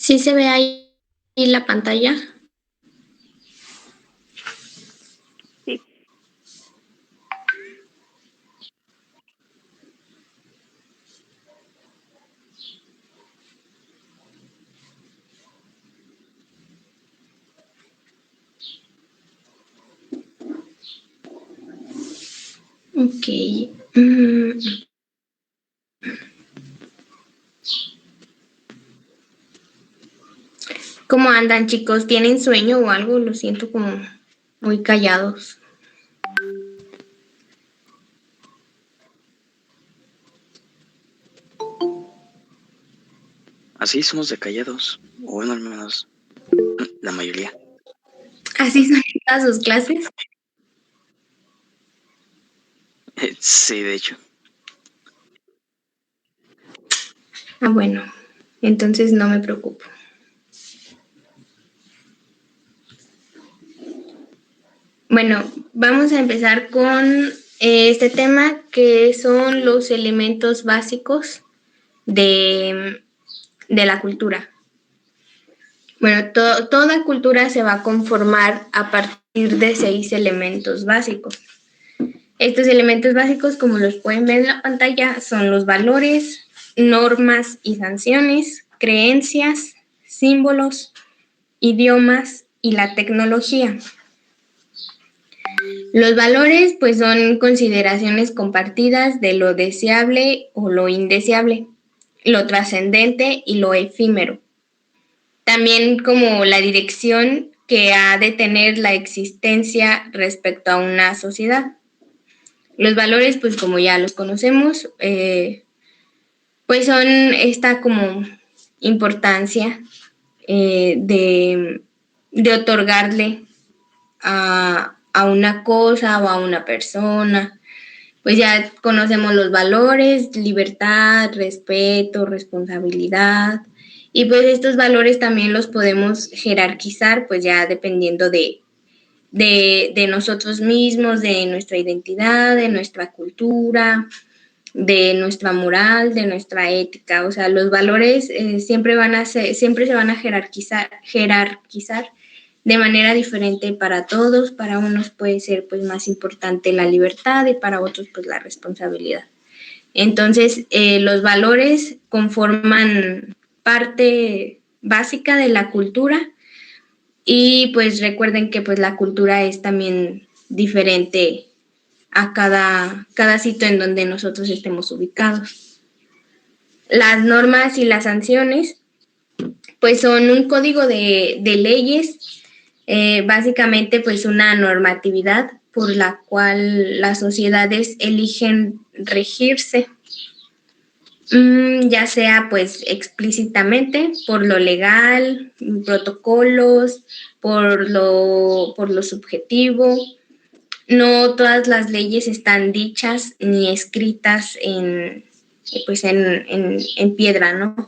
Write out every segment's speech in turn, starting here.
¿Sí se ve ahí la pantalla? Sí. Ok. ¿Cómo andan, chicos? ¿Tienen sueño o algo? Lo siento como muy callados. Así somos de callados, o bueno, al menos la mayoría. ¿Así son en todas sus clases? Sí, de hecho. Ah, bueno, entonces no me preocupo. Bueno, vamos a empezar con este tema que son los elementos básicos de la cultura. Bueno, toda cultura se va a conformar a partir de 6 elementos básicos. Estos elementos básicos, como los pueden ver en la pantalla, son los valores, normas y sanciones, creencias, símbolos, idiomas y la tecnología. Los valores, pues, son consideraciones compartidas de lo deseable o lo indeseable, lo trascendente y lo efímero. También como la dirección que ha de tener la existencia respecto a una sociedad. Los valores, pues como ya los conocemos, pues son esta como importancia de otorgarle a una cosa o a una persona. Pues ya conocemos los valores, libertad, respeto, responsabilidad. Y pues estos valores también los podemos jerarquizar, pues ya dependiendo de nosotros mismos, de nuestra identidad, de nuestra cultura, de nuestra moral, de nuestra ética. O sea, los valores siempre se van a jerarquizar de manera diferente para todos. Para unos puede ser pues más importante la libertad y para otros pues la responsabilidad. Entonces, los valores conforman parte básica de la cultura y pues recuerden que pues la cultura es también diferente a cada sitio en donde nosotros estemos ubicados. Las normas y las sanciones pues son un código de leyes, básicamente pues una normatividad por la cual las sociedades eligen regirse, ya sea pues explícitamente por lo legal, protocolos, por lo subjetivo. No todas las leyes están dichas ni escritas pues en piedra, ¿no?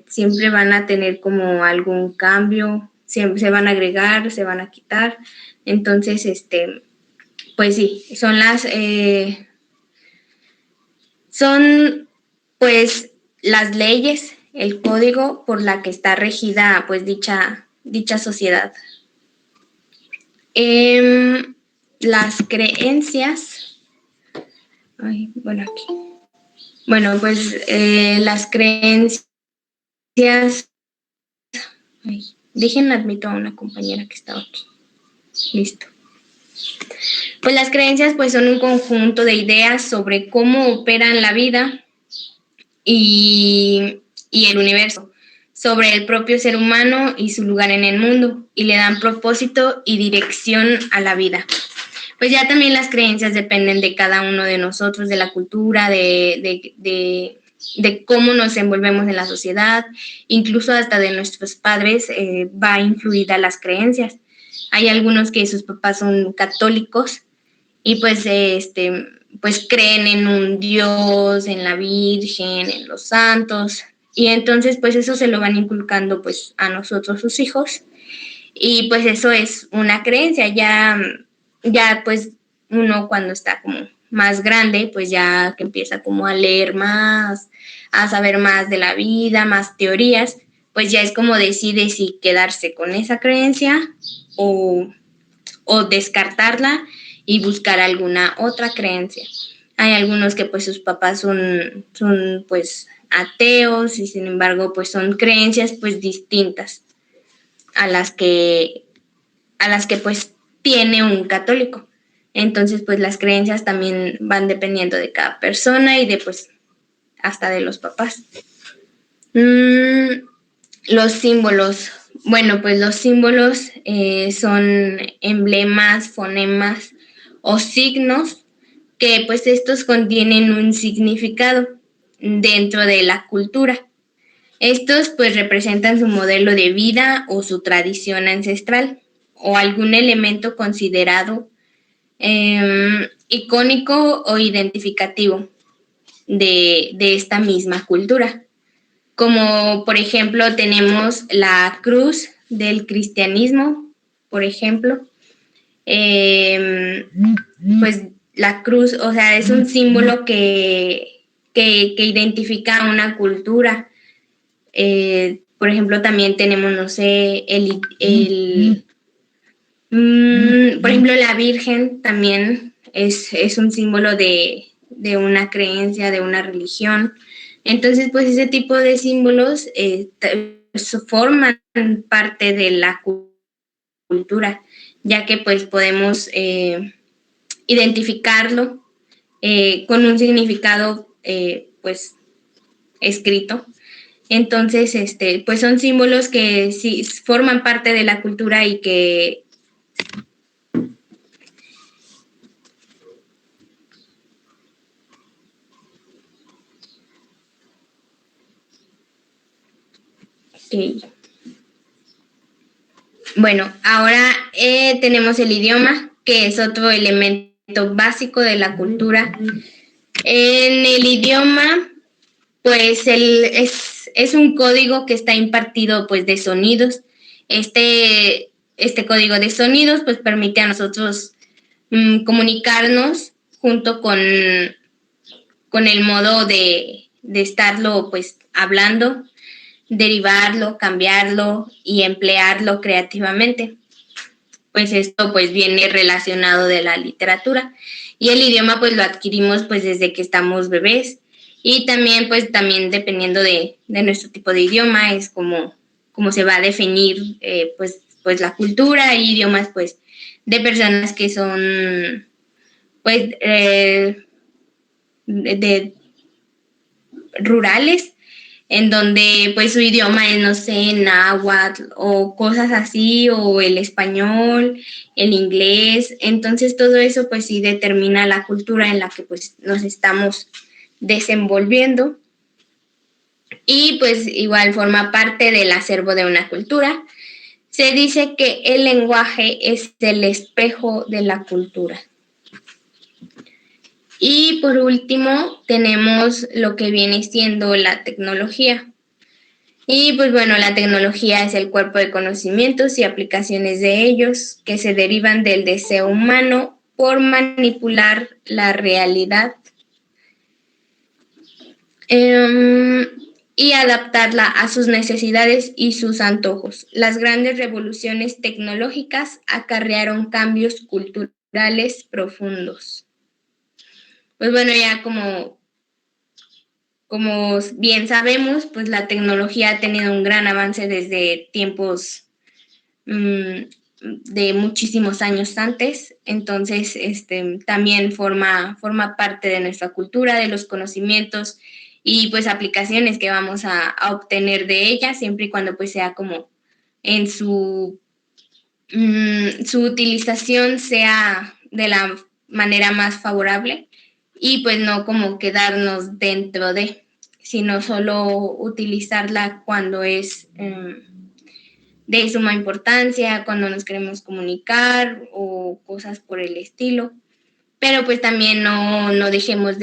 Siempre van a tener como algún cambio, siempre se van a agregar, se van a quitar. Entonces, pues sí, son pues las leyes, el código por la que está regida pues dicha sociedad. Las creencias, bueno, pues las creencias, déjenme admito a una compañera que estaba aquí. Listo. Pues las creencias pues son un conjunto de ideas sobre cómo operan la vida y el universo, sobre el propio ser humano y su lugar en el mundo, y le dan propósito y dirección a la vida. Pues ya también las creencias dependen de cada uno de nosotros, de la cultura, de cómo nos envolvemos en la sociedad, incluso hasta de nuestros padres va influida las creencias. Hay algunos que sus papás son católicos y pues creen en un Dios, en la Virgen, en los santos, y entonces pues eso se lo van inculcando pues a nosotros sus hijos, y pues eso es una creencia. Ya pues uno cuando está como más grande, pues ya que empieza como a leer más, a saber más de la vida, más teorías, pues ya es como decide si quedarse con esa creencia o descartarla y buscar alguna otra creencia. Hay algunos que pues sus papás son pues ateos y sin embargo pues son creencias pues distintas a las que pues tiene un católico. Entonces pues las creencias también van dependiendo de cada persona y de pues hasta de los papás. Los símbolos. Bueno, pues los símbolos son emblemas, fonemas o signos que pues estos contienen un significado dentro de la cultura. Estos pues representan su modelo de vida o su tradición ancestral o algún elemento considerado icónico o identificativo de esta misma cultura. Como por ejemplo tenemos la cruz del cristianismo, por ejemplo. Pues la cruz, o sea, es un símbolo que identifica a una cultura. Por ejemplo, también tenemos, no sé, por ejemplo, la Virgen también es un símbolo de una creencia, de una religión. Entonces, pues ese tipo de símbolos forman parte de la cultura, ya que pues podemos identificarlo con un significado pues escrito. Entonces, pues son símbolos que sí forman parte de la cultura y que bueno, ahora tenemos el idioma, que es otro elemento básico de la cultura. En el idioma, pues es un código que está impartido pues de sonidos. Este código de sonidos pues permite a nosotros comunicarnos junto con el modo de estarlo pues hablando, derivarlo, cambiarlo y emplearlo creativamente. Pues esto pues viene relacionado de la literatura y el idioma pues lo adquirimos pues desde que estamos bebés y también pues también dependiendo de nuestro tipo de idioma es como se va a definir pues la cultura y idiomas pues de personas que son pues de rurales en donde pues su idioma es, no sé, náhuatl o cosas así, o el español, el inglés. Entonces todo eso pues sí determina la cultura en la que pues nos estamos desenvolviendo. Y pues igual forma parte del acervo de una cultura. Se dice que el lenguaje es el espejo de la cultura. Y por último tenemos lo que viene siendo la tecnología. Y pues bueno, la tecnología es el cuerpo de conocimientos y aplicaciones de ellos que se derivan del deseo humano por manipular la realidad y adaptarla a sus necesidades y sus antojos. Las grandes revoluciones tecnológicas acarrearon cambios culturales profundos. Pues bueno, ya como bien sabemos, pues la tecnología ha tenido un gran avance desde tiempos de muchísimos años antes, entonces también forma parte de nuestra cultura, de los conocimientos y pues aplicaciones que vamos a obtener de ella, siempre y cuando pues sea como en su utilización sea de la manera más favorable y pues no como quedarnos dentro de, sino solo utilizarla cuando es de suma importancia, cuando nos queremos comunicar o cosas por el estilo. Pero pues también no dejemos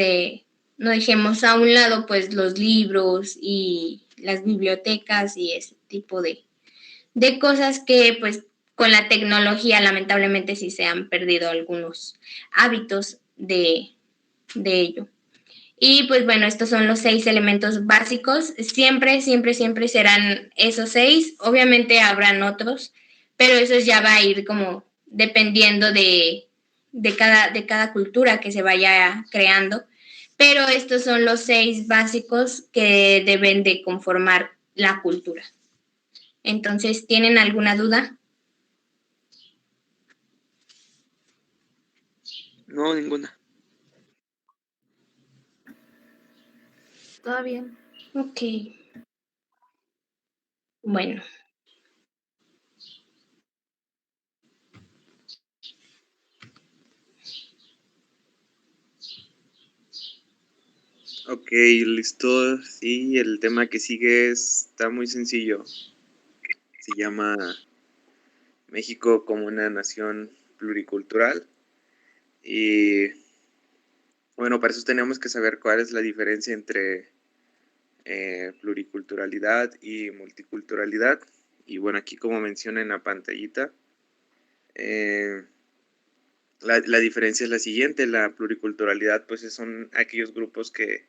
a un lado pues los libros y las bibliotecas y ese tipo de cosas que pues con la tecnología lamentablemente sí se han perdido algunos hábitos de ello. Y pues bueno, estos son los 6 elementos básicos. Siempre, siempre, siempre serán esos 6. Obviamente habrán otros, pero eso ya va a ir como dependiendo de cada cultura que se vaya creando. Pero estos son los 6 básicos que deben de conformar la cultura. Entonces, ¿tienen alguna duda? No, ninguna. Todo bien. Ok. Bueno. Ok, listo. Sí, el tema que sigue está muy sencillo. Se llama México como una nación pluricultural. Y bueno, para eso tenemos que saber cuál es la diferencia entre pluriculturalidad y multiculturalidad. Y bueno, aquí como menciona en la pantallita, eh, la diferencia es la siguiente. La pluriculturalidad pues son aquellos grupos que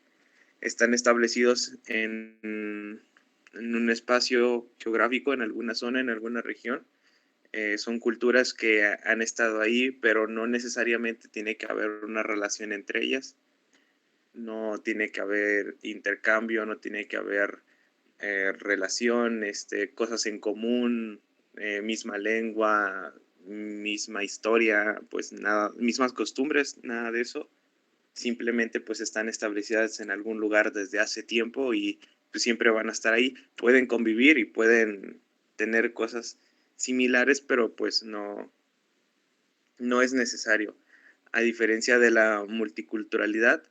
están establecidos en un espacio geográfico, en alguna zona, en alguna región. Son culturas que han estado ahí, pero no necesariamente tiene que haber una relación entre ellas. No tiene que haber intercambio, no tiene que haber relación, cosas en común, misma lengua, misma historia, pues nada, mismas costumbres, nada de eso. Simplemente pues están establecidas en algún lugar desde hace tiempo y pues siempre van a estar ahí. Pueden convivir y pueden tener cosas similares, pero pues no es necesario. A diferencia de la multiculturalidad,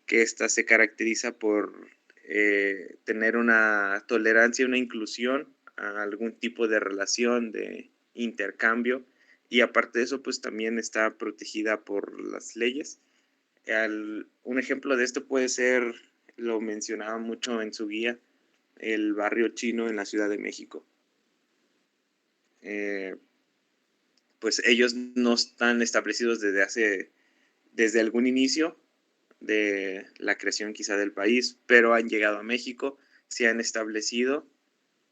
que esta se caracteriza por tener una tolerancia, una inclusión a algún tipo de relación, de intercambio, y aparte de eso, pues también está protegida por las leyes. Un ejemplo de esto puede ser, lo mencionaba mucho en su guía, el barrio chino en la Ciudad de México. Pues ellos no están establecidos desde algún inicio de la creación quizá del país, pero han llegado a México, se han establecido,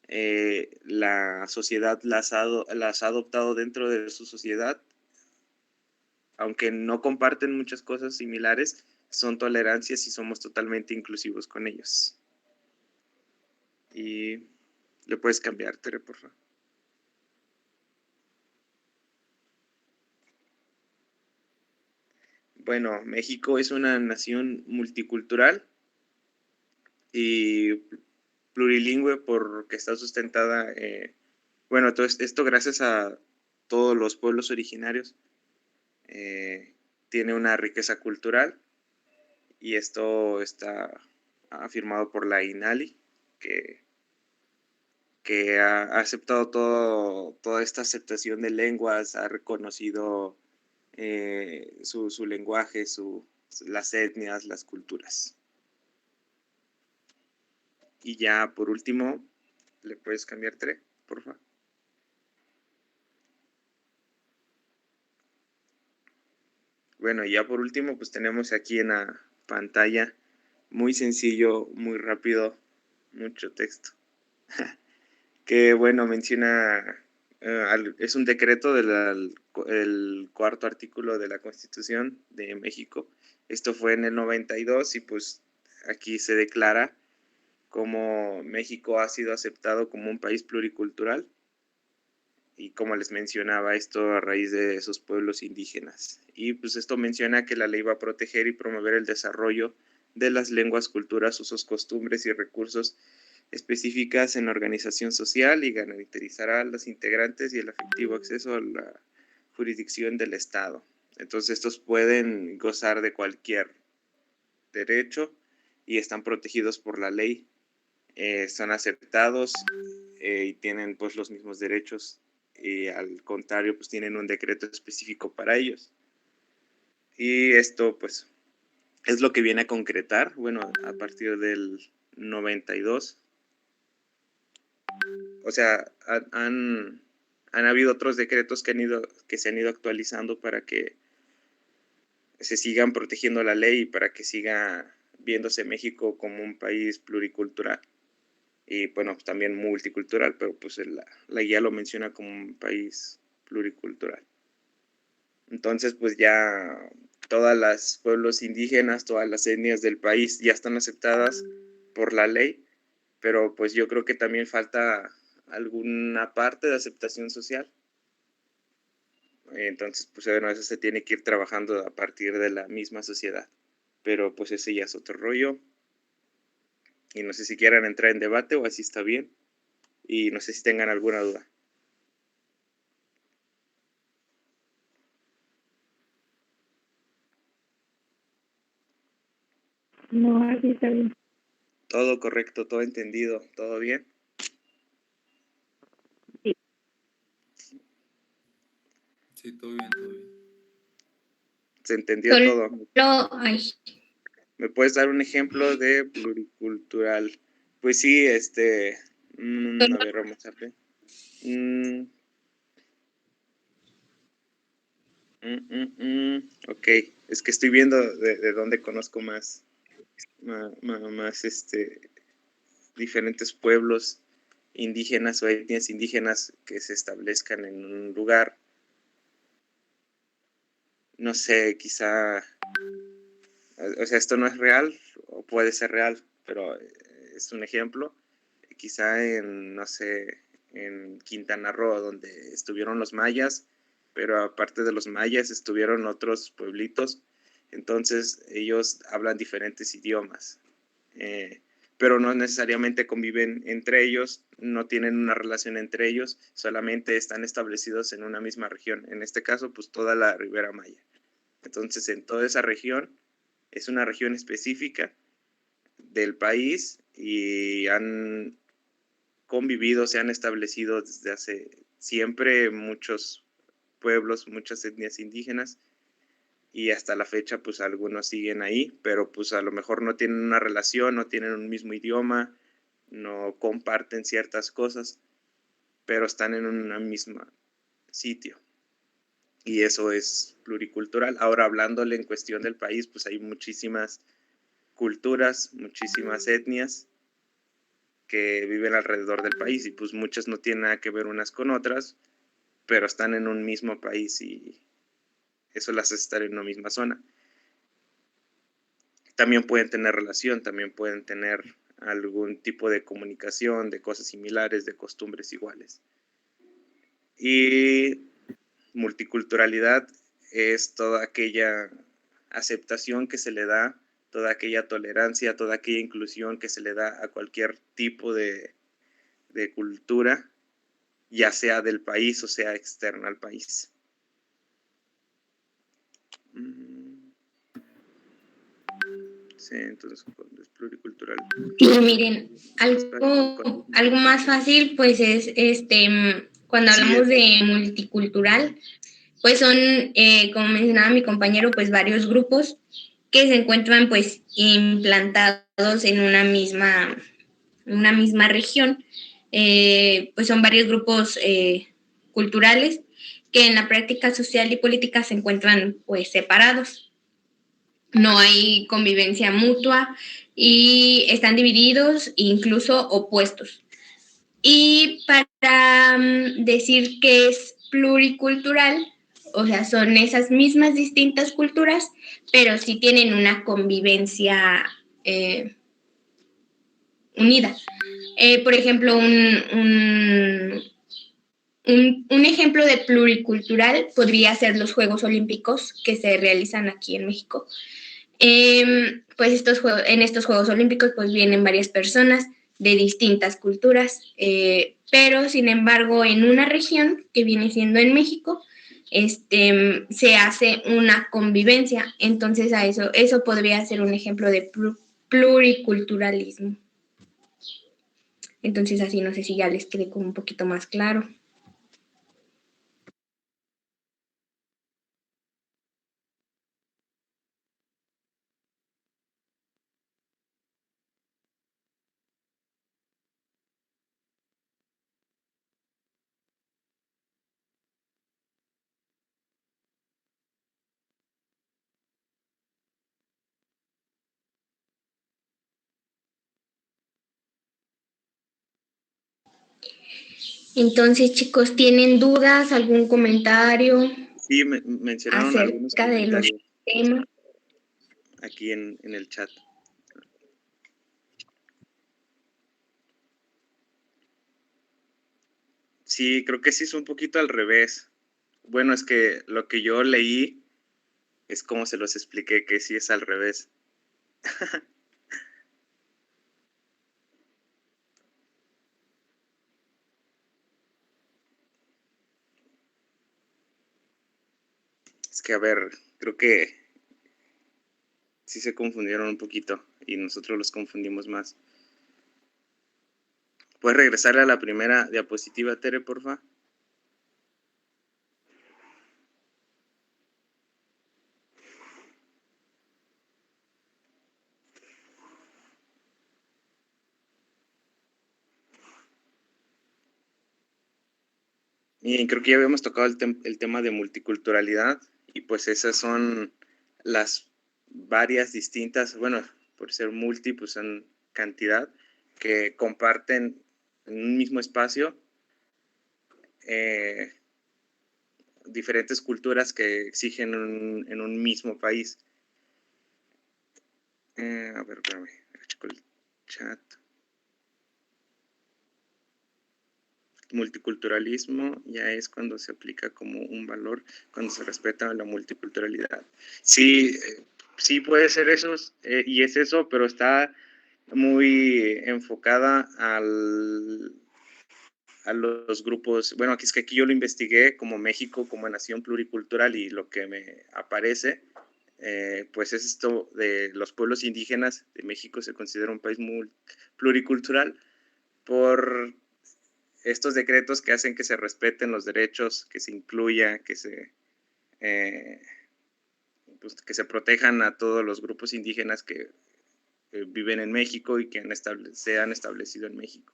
la sociedad las ha adoptado dentro de su sociedad, aunque no comparten muchas cosas similares, son tolerancias y somos totalmente inclusivos con ellos. Y le puedes cambiar, Tere, por favor. Bueno, México es una nación multicultural y plurilingüe porque está sustentada, bueno, todo esto gracias a todos los pueblos originarios. Tiene una riqueza cultural y esto está afirmado por la INALI, que ha aceptado toda esta aceptación de lenguas, ha reconocido su lenguaje, las etnias, las culturas. Y ya por último, ¿le puedes cambiar, Tere, por favor? Bueno, y ya por último, pues tenemos aquí en la pantalla, muy sencillo, muy rápido, mucho texto, que bueno, menciona, es un decreto el cuarto artículo de la Constitución de México. Esto fue en el 92 y pues aquí se declara cómo México ha sido aceptado como un país pluricultural y como les mencionaba, esto a raíz de esos pueblos indígenas. Y pues esto menciona que la ley va a proteger y promover el desarrollo de las lenguas, culturas, usos, costumbres y recursos específicas en la organización social y garantizará a los integrantes y el efectivo acceso a la jurisdicción del Estado. Entonces estos pueden gozar de cualquier derecho y están protegidos por la ley, son aceptados y tienen pues los mismos derechos y al contrario pues tienen un decreto específico para ellos. Y esto pues es lo que viene a concretar, bueno, a partir del 92. O sea, han habido otros decretos que se han ido actualizando para que se sigan protegiendo la ley y para que siga viéndose México como un país pluricultural y bueno, pues también multicultural, pero pues la guía lo menciona como un país pluricultural. Entonces, pues ya todas las pueblos indígenas, todas las etnias del país ya están aceptadas por la ley, pero pues yo creo que también falta alguna parte de aceptación social. Entonces, pues bueno, eso se tiene que ir trabajando a partir de la misma sociedad. Pero pues ese ya es otro rollo. Y no sé si quieran entrar en debate o así está bien. Y no sé si tengan alguna duda. No, así está bien. Todo correcto, todo entendido, todo bien. Sí, todo bien, todo bien. Se entendió todo. Ay, ¿Me puedes dar un ejemplo de pluricultural? Pues sí, a ver, vamos a ver. Ok, es que estoy viendo de dónde conozco más diferentes pueblos indígenas o etnias indígenas que se establezcan en un lugar. No sé, quizá, o sea, esto no es real o puede ser real, pero es un ejemplo. Quizá en, no sé, en Quintana Roo, donde estuvieron los mayas, pero aparte de los mayas estuvieron otros pueblitos, entonces ellos hablan diferentes idiomas, pero no necesariamente conviven entre ellos, no tienen una relación entre ellos, solamente están establecidos en una misma región, en este caso pues toda la Ribera Maya. Entonces en toda esa región es una región específica del país y han convivido, se han establecido desde hace siempre muchos pueblos, muchas etnias indígenas y hasta la fecha pues algunos siguen ahí, pero pues a lo mejor no tienen una relación, no tienen un mismo idioma, no comparten ciertas cosas, pero están en un mismo sitio. Y eso es pluricultural. Ahora hablándole en cuestión del país, pues hay muchísimas culturas, muchísimas etnias que viven alrededor del país y pues muchas no tienen nada que ver unas con otras, pero están en un mismo país y eso las hace estar en una misma zona. También pueden tener relación, también pueden tener algún tipo de comunicación, de cosas similares, de costumbres iguales. Y multiculturalidad es toda aquella aceptación que se le da, toda aquella tolerancia, toda aquella inclusión que se le da a cualquier tipo de cultura, ya sea del país o sea externa al país. Sí, entonces cuando es pluricultural. y miren, algo más fácil, pues es cuando hablamos de multicultural, pues son, como mencionaba mi compañero, pues varios grupos que se encuentran pues implantados en una misma región. Pues son varios grupos culturales que en la práctica social y política se encuentran pues separados. No hay convivencia mutua y están divididos, incluso opuestos. Y para decir que es pluricultural, o sea, son esas mismas distintas culturas, pero sí tienen una convivencia unida. Por ejemplo, un ejemplo de pluricultural podría ser los Juegos Olímpicos que se realizan aquí en México. Pues en estos Juegos Olímpicos pues vienen varias personas de distintas culturas, pero sin embargo en una región que viene siendo en México, se hace una convivencia. Entonces eso podría ser un ejemplo de pluriculturalismo. Entonces así no sé si ya les quede como un poquito más claro. Entonces, chicos, ¿tienen dudas, algún comentario Sí, mencionaron algunos acerca de los comentarios temas? aquí en el chat. Sí, creo que sí es un poquito al revés. Bueno, es que lo que yo leí es como se los expliqué, que sí es al revés. Es que, a ver, creo que sí se confundieron un poquito y nosotros los confundimos más. ¿Puedes regresarle a la primera diapositiva, Tere, porfa? Y creo que ya habíamos tocado el tema de multiculturalidad y pues esas son las varias distintas, bueno, por ser multi, pues son cantidad, que comparten en un mismo espacio eh, diferentes culturas que exigen en un mismo país. A ver, espérame, checo el chat. Multiculturalismo ya es cuando se aplica como un valor, cuando se respeta la multiculturalidad. Sí, sí puede ser eso, y es eso, pero está muy enfocada a los grupos. Bueno, aquí es que aquí yo lo investigué como México, como nación pluricultural, y lo que me aparece, pues es esto de los pueblos indígenas de México. Se considera un país muy pluricultural por estos decretos que hacen que se respeten los derechos, que se incluya, eh, pues, que se protejan a todos los grupos indígenas que viven en México y que se han establecido en México.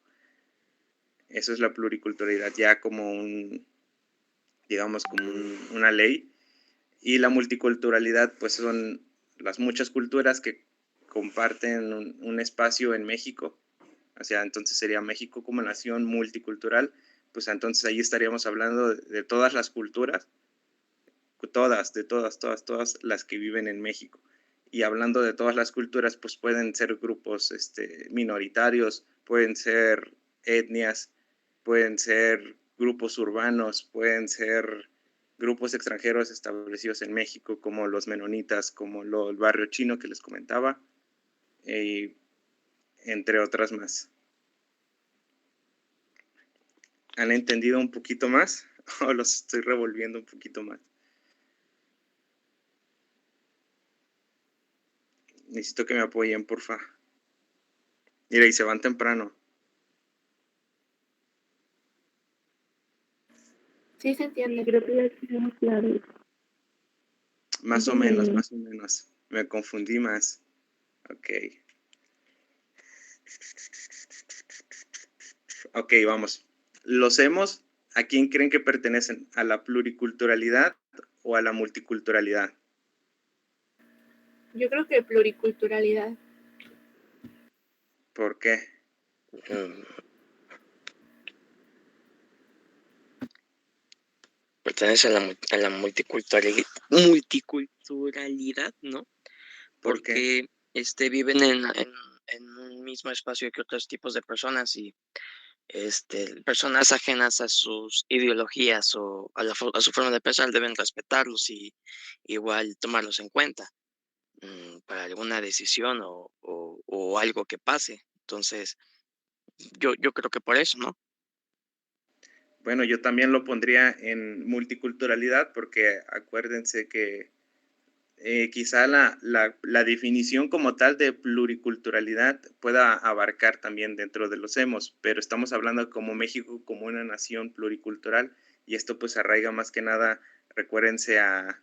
Eso es la pluriculturalidad, ya como digamos, como una ley. Y la multiculturalidad, pues son las muchas culturas que comparten un espacio en México. O sea, entonces sería México como nación multicultural. Pues entonces ahí estaríamos hablando de todas las culturas, todas las que viven en México. Y hablando de todas las culturas, pues pueden ser grupos minoritarios, pueden ser etnias, pueden ser grupos urbanos, pueden ser grupos extranjeros establecidos en México, como los menonitas, como el barrio chino que les comentaba, entre otras más. ¿Han entendido un poquito más o los estoy revolviendo un poquito más? Necesito que me apoyen, porfa. Mira, y se van temprano. Sí se entiende, creo que ya tenemos claro. Más o menos, más o menos. Me confundí más. Ok. Ok, vamos. Los hemos, ¿a quién creen que pertenecen? ¿A la pluriculturalidad o a la multiculturalidad? Yo creo que pluriculturalidad. ¿Por qué? Pertenece a la multiculturalidad, ¿no? ¿Por qué? Porque viven en un mismo espacio que otros tipos de personas y personas ajenas a sus ideologías o a su forma de pensar deben respetarlos y igual tomarlos en cuenta para alguna decisión o algo que pase. Entonces, yo creo que por eso, ¿no? Bueno, yo también lo pondría en multiculturalidad porque acuérdense que quizá la definición como tal de pluriculturalidad pueda abarcar también dentro de los hemos, pero estamos hablando como México como una nación pluricultural y esto pues arraiga más que nada, recuérdense a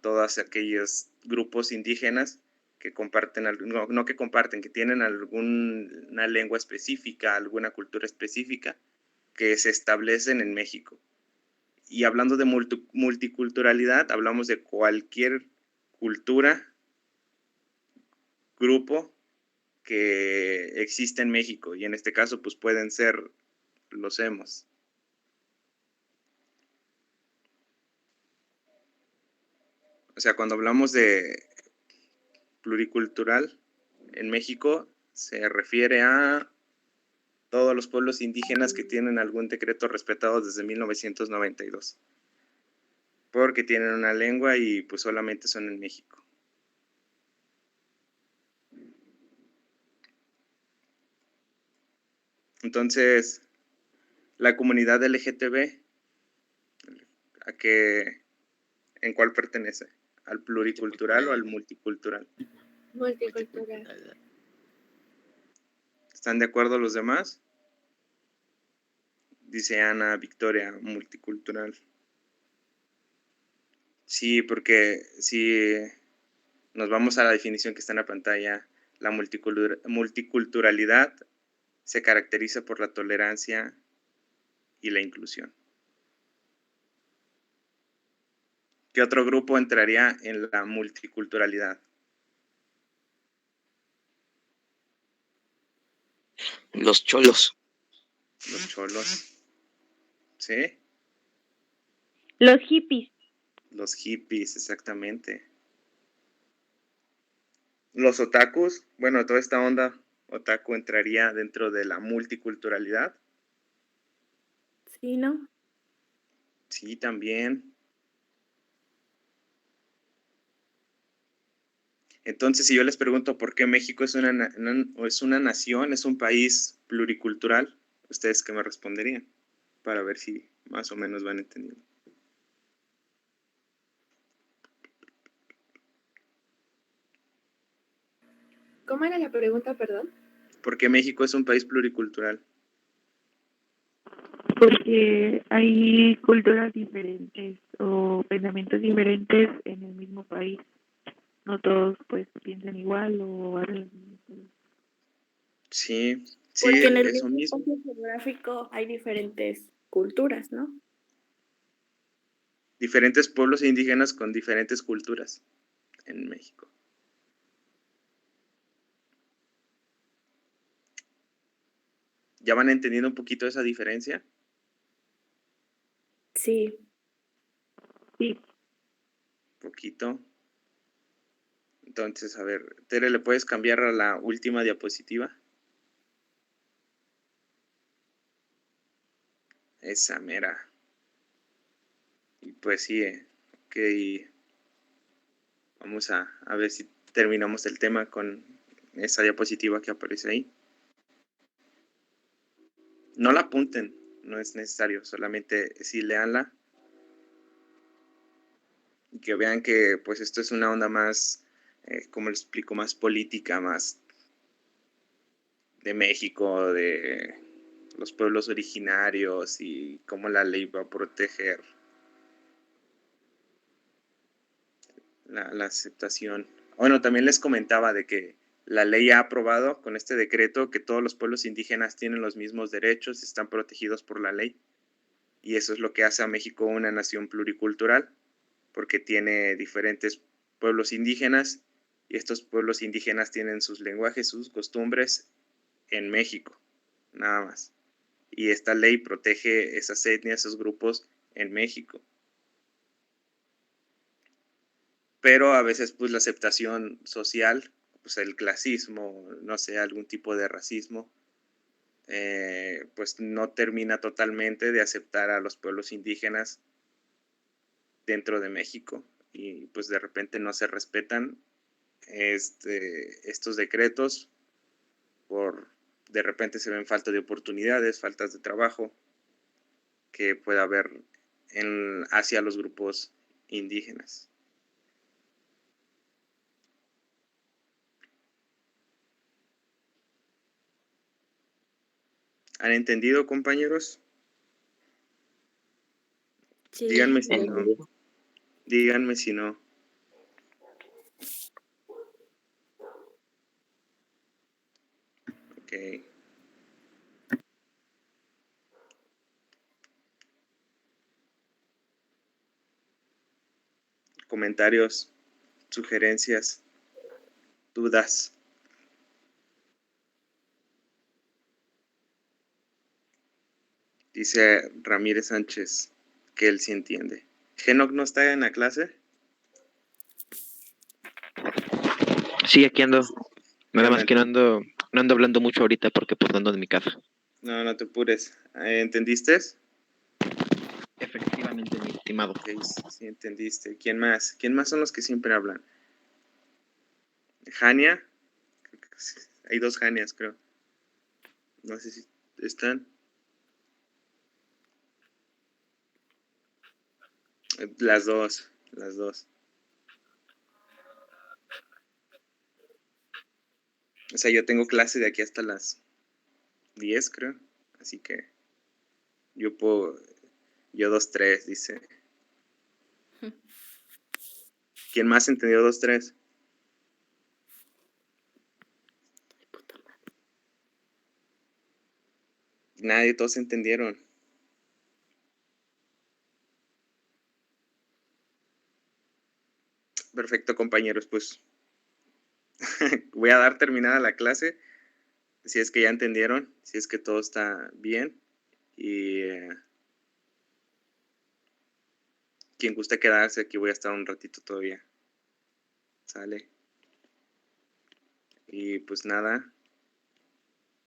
todos aquellos grupos indígenas que comparten, no que comparten, que tienen alguna lengua específica, alguna cultura específica que se establecen en México. Y hablando de multiculturalidad, hablamos de cualquier cultura, grupo que existe en México. Y en este caso, pues pueden ser los hemos. O sea, cuando hablamos de pluricultural en México, se refiere a todos los pueblos indígenas que tienen algún decreto respetado desde 1992. Porque tienen una lengua y pues solamente son en México. Entonces, la comunidad LGTB, ¿en cuál pertenece? ¿Al pluricultural o al multicultural? Multicultural. ¿Están de acuerdo los demás? Dice Ana Victoria, multicultural. Sí, porque si nos vamos a la definición que está en la pantalla, la multiculturalidad se caracteriza por la tolerancia y la inclusión. ¿Qué otro grupo entraría en la multiculturalidad? Los cholos. Los cholos. ¿Sí? Los hippies. Los hippies, exactamente. Los otakus, bueno, toda esta onda otaku entraría dentro de la multiculturalidad. Sí, ¿no? Sí, también. Entonces, si yo les pregunto por qué México es una nación, es un país pluricultural, ¿ustedes qué me responderían? Para ver si más o menos van entendiendo. ¿Cómo era la pregunta, perdón? ¿Por qué México es un país pluricultural? Porque hay culturas diferentes o pensamientos diferentes en el mismo país. No todos pues piensan igual o hablan. Sí, sí, Porque en el eso mismo mismo. espacio geográfico hay diferentes culturas, ¿no? Diferentes pueblos indígenas con diferentes culturas en México. ¿Ya van entendiendo un poquito esa diferencia? Sí. Sí, Poquito. Entonces, a ver, Tere, ¿le puedes cambiar a la última diapositiva? Esa mera. Y pues sí, ok. Vamos a ver si terminamos el tema con esa diapositiva que aparece ahí. No la apunten, no es necesario, solamente sí léanla. Y que vean que pues esto es una onda más, como les explico, más política, más de México, de los pueblos originarios y cómo la ley va a proteger la aceptación. Bueno, también les comentaba de que la ley ha aprobado con este decreto que todos los pueblos indígenas tienen los mismos derechos y están protegidos por la ley. Y eso es lo que hace a México una nación pluricultural, porque tiene diferentes pueblos indígenas y estos pueblos indígenas tienen sus lenguajes, sus costumbres en México, nada más. Y esta ley protege esas etnias, esos grupos en México. Pero a veces pues la aceptación social, pues el clasismo, no sé, algún tipo de racismo, pues no termina totalmente de aceptar a los pueblos indígenas dentro de México y pues de repente no se respetan estos decretos de repente se ven falta de oportunidades, faltas de trabajo que puede haber hacia los grupos indígenas. ¿Han entendido, compañeros? Sí. Díganme si no. ¿Entendido? Díganme si no. Ok. Comentarios, sugerencias, dudas. Dice Ramírez Sánchez que él sí entiende. ¿Genoc no está en la clase? Sí, aquí ando. Nada más que Realmente. no ando hablando mucho ahorita porque pues no ando en mi casa. No, no te apures. ¿Entendiste? Efectivamente, mi estimado. Ok, sí entendiste. ¿Quién más? ¿Quién más son los que siempre hablan? ¿Jania? Creo que sí. Hay 2 Janias, creo. No sé si están. Las dos. O sea, yo tengo clase de aquí hasta las 10, creo. Así que yo puedo. Yo 2-3, dice. ¿Quién más entendió 2-3? Nadie, todos entendieron. Perfecto, compañeros, pues voy a dar terminada la clase. Si es que ya entendieron, si es que todo está bien. Y quien guste quedarse, aquí voy a estar un ratito todavía. ¿Sale? Y pues nada,